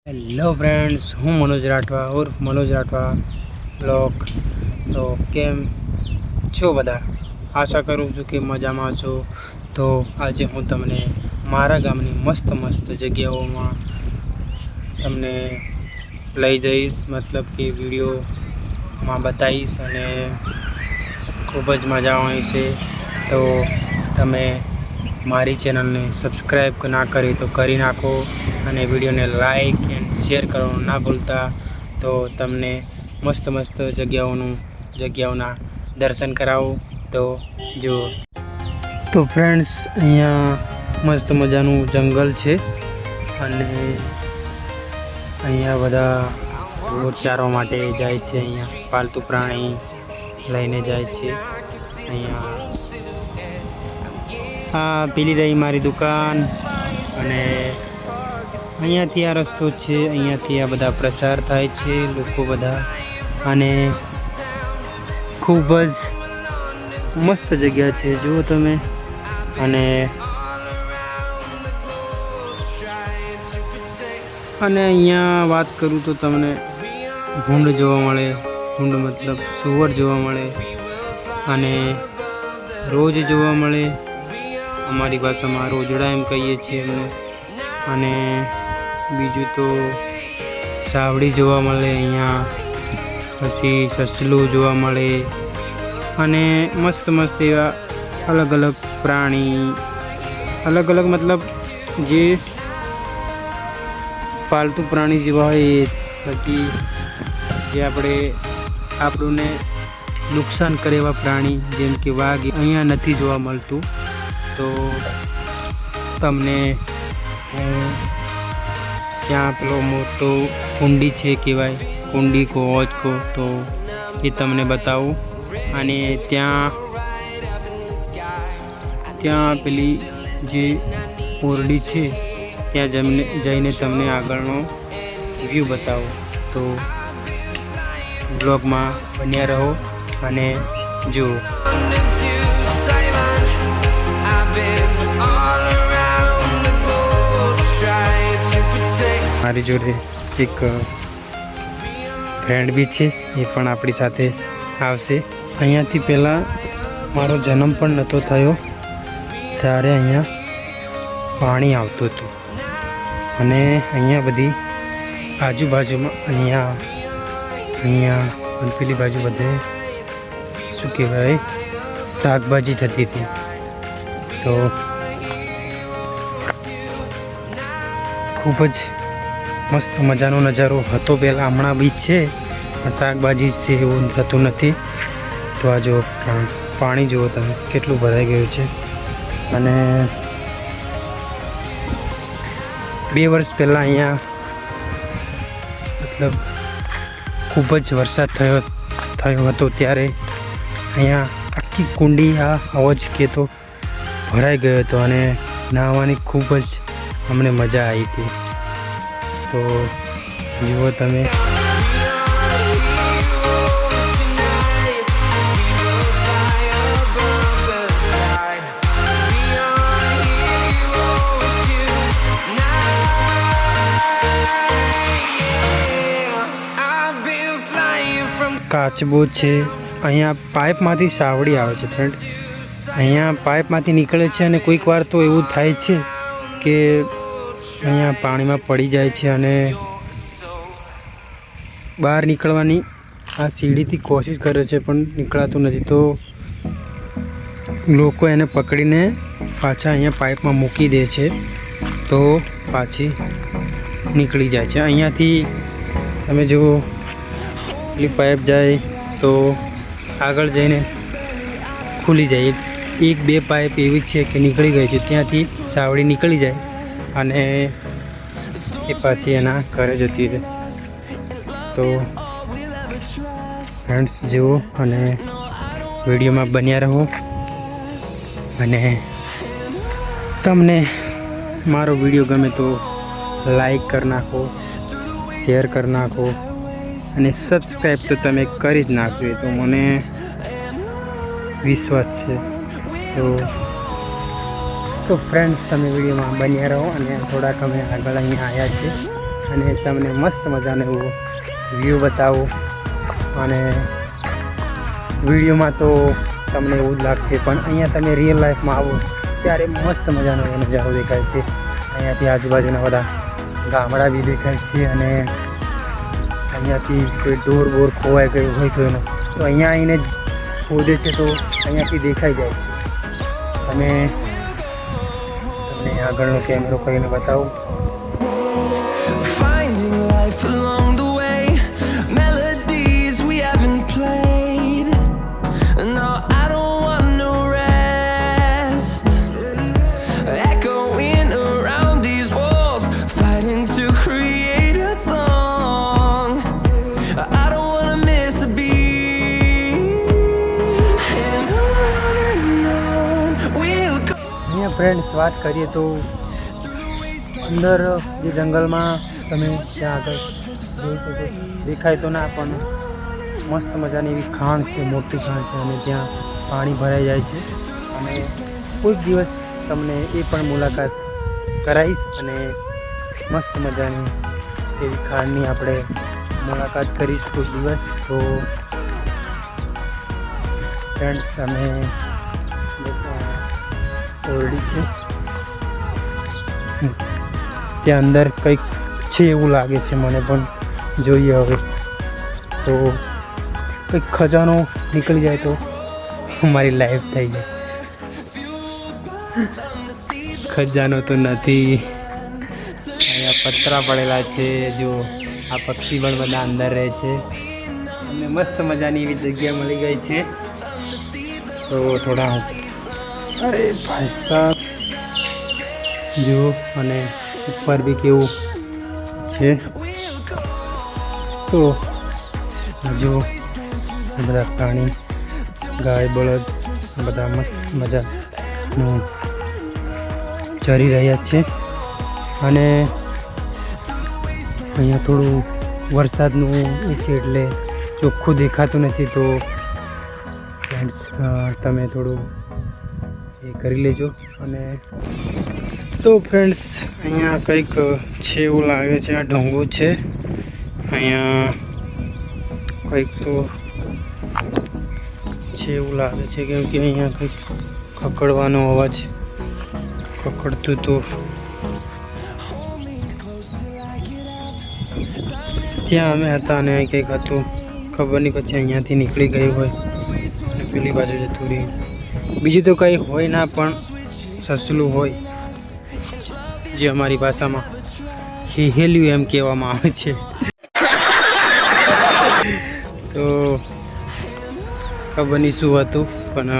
Hello friends, हूँ मनोज राठवा और Manoj Rathwa blog. तो केम छो बधा? आशा करूँ छूँ कि मजा में छो। तो आज हूँ तमने मारा गामनी मस्त मस्त जगहों में तमने लई जईश, मतलब कि वीडियो में बताईश अने खूब ज मजा आवे छे। तो तमे मारी चेनल ने सब्सक्राइब ना करी तो करी नाखो अने वीडियो ने लाइक एंड शेर करवानुं ना भूलता। तो तमने मस्त मस्त जग्याओना दर्शन करावुं। तो जो तो फ्रेंड्स, अहींया मस्त मजानुं जंगल छे अने अहींया बधा ढोर चारवा माटे जाय छे। अहींया पालतू प्राणी लईने जाय छे। अहींया हाँ, पेली रही मारी दुकान अने अहींयाथी आ रस्तो छे। अहींयाथी आ बधा प्रचार थाय छे, लोको बधा अने खूब ज मस्त जग्या छे। जुओ तमे अने अहींया बात करूँ तो तमने भूंड जोवा मळे। भूंड मतलब सुवर जोवा मळे अने रोज जोवा मळे। अमारी भाषा में रोजड़ा एम कहीए छीए अमने। अने बीजू तो सावड़ी जोवा मळे अहींया, पछी ससलू जोवा मळे अने मस्त मस्त एवा अलग अलग प्राणी, अलग अलग मतलब जे पालतू प्राणी जेवा होय ए, बाकी जे आपणे नुकसान करे एवा प्राणी जेम के वाघ अहींया नथी जोवा मळतुं। तो तमने क्या पेलो मोटो कुंडी छे कहेवाय, कुंडी को ओज को, तो ये तमने बताऊँ। अने त्या पेली जे ओरडी छे त्या जईने तमने आगळनो व्यू बताऊँ। तो ब्लॉग में बन्या रहो अने जुओ। मारी जोड़े एक फ्रेंड भी छे, ये पण आपणी साथे आवशे। अहींयाथी पहेला मारो जन्म पण नतो थयो त्यारे अहींया पाणी आवतुं हतुं अने अहींया बधी आजूबाजूमां अहींया अने पेली बाजू बधे शुं कहेवाय शाकभाजी थती थी। तो खूब ज मस्त मजानो नजारो हतो पहेला, हमणां बी छे पण शाकभाजी छे एवुं थतुं नथी। तो आ जो पाणी जुओ तमे केटलुं भराई गयुं छे। अने 2 वर्ष पहेला अहींया मतलब खूब ज वरसाद थयो हतो त्यारे अहींया आखी कुंडी आ अवज के तो भराई गयो हतो अने नहावानी खूब ज अमने मजा आई थी। तो जुओ तमे काचबो छे। अहींया पाइप मांथी सावड़ी आवे छे फ्रेंड। अहींया पाइप मांथी निकळे छे अने कोईक वार तो एवुं थाय छे के अहींया पाणी में पड़ी जाए छे अने बहार निकळवानी आ सीढ़ीथी कोशिश करे छे पण निकळातुं नथी। तो लोको एने पकड़ीने पाछा अहींया पाइप में मूकी दे छे तो पाछी निकળી जाए छे। अहींयाथी तमे जो पेली पाइप जाए तो आगळ जईने खुली जाए। 1-2 पाइप एवी छे के निकળી गई छे, त्यांथी सावड़ी निकળી जाए अने ए पाछी एना घरे जती रहे। तो फ्रेंड्स जुओ अने वीडियो में बन्या रहो अने तमने मारो वीडियो गमे तो लाइक कर नाखो, शेर कर नाखो अने सब्सक्राइब तो तमे करी ज नाखो। तो मने विश्वास छे। तो फ्रेंड्स तमे वीडियो में बन्या रहो अने थोड़ा अमे आगळ अहींया आव्या छे અને તમને મસ્ત મજાનો એવો વ્યૂ બતાવું. અને વિડીયોમાં તો તમને એવું જ લાગશે, પણ અહીંયા તમે રિયલ લાઈફમાં આવો ત્યારે મસ્ત મજાનો એ નજારો દેખાય છે. અહીંયાથી આજુબાજુના બધા ગામડા બી દેખાય છે, અને અહીંયાથી કોઈ ડોર બોર ખોવાઈ ગયું હોય તો એનો તો અહીંયા આવીને ખોદે છે તો અહીંયાથી દેખાઈ જાય છે. અને તમને આગળનો કેમેરો કરીને બતાવું. ફ્રેન્ડ્સ, વાત કરીએ તો અંદર જે જંગલમાં તમે ત્યાં આગળ જોઈ શકો દેખાય તો ના, પણ મસ્ત મજાની એવી ખાણ છે, મોટી ખાણ છે, અને ત્યાં પાણી ભરાઈ જાય છે. અને કોઈક દિવસ તમને એ પણ મુલાકાત કરાવીશ, અને મસ્ત મજાની એવી ખાણની આપણે મુલાકાત કરીશ કોઈક દિવસ. તો ફ્રેન્ડ્સ, અમે ઓરડી છે ત્યાં અંદર કંઈક છે એવું લાગે છે મને, પણ જોઈએ હવે. તો કંઈક ખજાનો નીકળી જાય તો અમારી લાઈફ થઈ જાય. ખજાનો તો નથી. અહીંયા પતરા પડેલા છે, જો આ પક્ષી પણ બધા અંદર રહે છે. અમને મસ્ત મજાની એવી જગ્યા મળી ગઈ છે. તો થોડા અરે ભાઈ સાહેબ જો, અને ઉપર બી કેવું છે. તો જો બધા પ્રાણી, ગાય બળદ બધા મસ્ત મજાનું ચરી રહ્યા છે. અને અહીંયા થોડું વરસાદનું એ છે એટલે ચોખ્ખું દેખાતું નથી. તો ફ્રેન્ડ્સ, તમે થોડું એ કરી લેજો. અને તો ફ્રેન્ડ્સ, અહીંયા કંઈક છે એવું લાગે છે. આ ઢોંગું છે. અહીંયા કંઈક તો છે એવું લાગે છે, કેમ કે અહીંયા કંઈક ખકડવાનો અવાજ ખકડતું તો ત્યાં અમે હતા, અને કંઈક હતું ખબર નહીં, પછી અહીંયાથી નીકળી ગયું હોય અને પેલી બાજુ જતું રહ્યું. બીજું તો કંઈ હોય ના, પણ સસલું હોય, જે અમારી ભાષામાં હેલ્યું એમ કહેવામાં આવે છે. તો ખબર નહીં શું હતું, પણ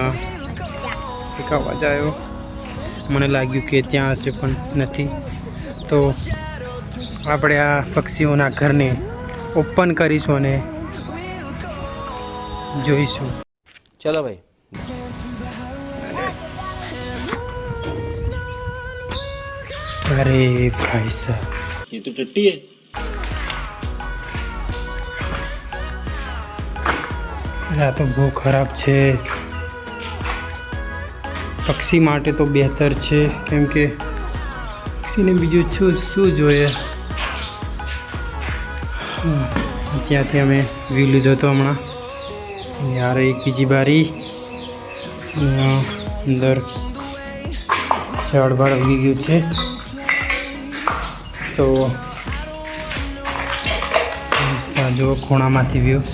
એક અવાજ આવ્યો, મને લાગ્યું કે ત્યાં હશે, પણ નથી. તો આપણે આ પક્ષીઓના ઘરને ઓપન કરીશું અને જોઈશું. ચલો ભાઈ. अरे भाई साहब, ये तो टट्टी है. આ તો બહુ ખરાબ છે. પક્ષી માટે તો બહેતર છે, કેમ કે પક્ષીને બીજું શું જોઈએ. ત્યાંથી અમે વ્યૂ લીધો હતો હમણાં. યાર, એક બીજી બારી અંદર ઝાડબાડ ઉગી ગયું છે. તો જો ખૂણામાંથી વ્યૂ.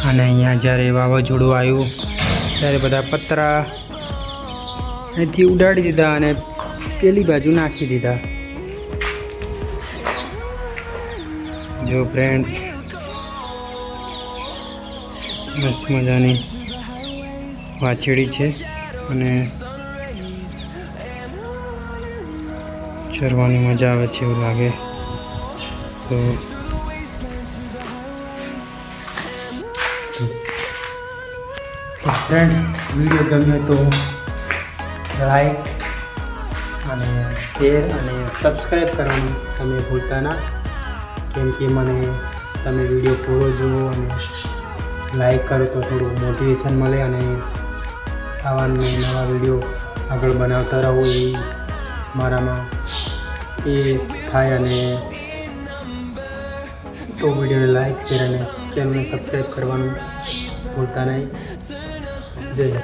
અને અહીંયા જ્યારે વાવાઝોડું આવ્યું ત્યારે બધા પતરા અહીંથી ઉડાડી દીધા અને પેલી બાજુ નાખી દીધા. જો ફ્રેન્ડ્સ, મસ્ત મજાની વાછડી છે, અને ચરવાની મજા આવે છે એવું લાગે. તો ફ્રેન્ડ, વિડીયો ગમ્યો તો લાઈક અને શેર અને સબસ્ક્રાઈબ કરવાનું તમે ભૂલતા ના, કેમ કે મને તમે વિડીયો પૂરો જુઓ અને લાઈક કરો તો થોડું મોટિવેશન મળે, અને આવા નવા વિડીયો આગળ બનાવતા રહો એ મારામાં એ થાય. અને તો વિડીયોને લાઈક શેર અને ચેનલને સબસ્ક્રાઈબ કરવાનું ભૂલતા નહીં. જય હિન્દ.